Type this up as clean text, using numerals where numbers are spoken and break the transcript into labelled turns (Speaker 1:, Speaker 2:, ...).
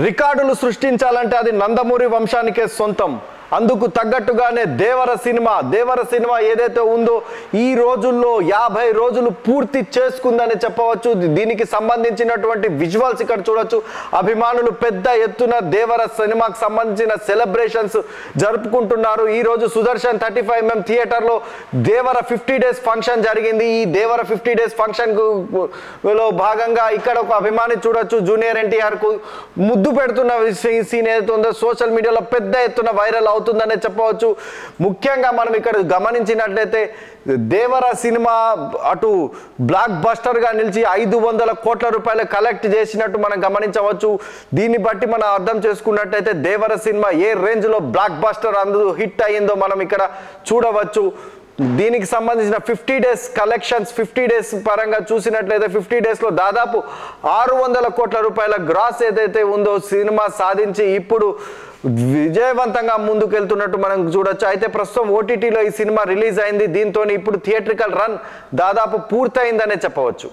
Speaker 1: రికార్డులు సృష్టించాలంటే అది నందమూరి వంశానికే సొంతం. అందుకు తగ్గట్టుగానే దేవర సినిమా ఏదైతే ఉందో ఈ రోజుల్లో 50 రోజులు పూర్తి చేసుకుందని చెప్పవచ్చు. దీనికి సంబంధించినటువంటి విజువల్స్ ఇక్కడ చూడొచ్చు. అభిమానులు పెద్ద ఎత్తున దేవర సినిమాకి సంబంధించిన సెలబ్రేషన్స్ జరుపుకుంటున్నారు. ఈ రోజు సుదర్శన్ 35mm థియేటర్లో దేవర 50 డేస్ ఫంక్షన్ జరిగింది. ఈ దేవర 50 డేస్ ఫంక్షన్ లో భాగంగా ఇక్కడ ఒక అభిమాని చూడొచ్చు. జూనియర్ ఎన్టీఆర్ కు ముద్దు పెడుతున్న సీన్ ఏదైతే ఉందో సోషల్ మీడియాలో పెద్ద ఎత్తున వైరల్ అవుతుందనే చెప్పవచ్చు. ముఖ్యంగా మనం ఇక్కడ గమనించినట్లయితే దేవర సినిమా అటు బ్లాక్ బస్టర్ గా నిలిచి 500 కోట్ల రూపాయలు కలెక్ట్ చేసినట్టు మనం గమనించవచ్చు. దీన్ని బట్టి మనం అర్థం చేసుకున్నట్లయితే దేవర సినిమా ఏ రేంజ్ లో బ్లాక్ బస్టర్ అందు హిట్ అయ్యిందో మనం ఇక్కడ చూడవచ్చు. దీనికి సంబంధించిన 50 డేస్ కలెక్షన్స్ 50 డేస్ పరంగా చూసినట్లయితే 50 డేస్ లో దాదాపు 600 కోట్ల రూపాయల గ్రాస్ ఏదైతే ఉందో సినిమా సాధించి ఇప్పుడు విజయవంతంగా ముందుకెళ్తున్నట్టు మనం చూడొచ్చు. అయితే ప్రస్తుతం ఓటీటీలో ఈ సినిమా రిలీజ్ అయింది. దీంతో ఇప్పుడు థియేట్రికల్ రన్ దాదాపు పూర్తయిందనే చెప్పవచ్చు.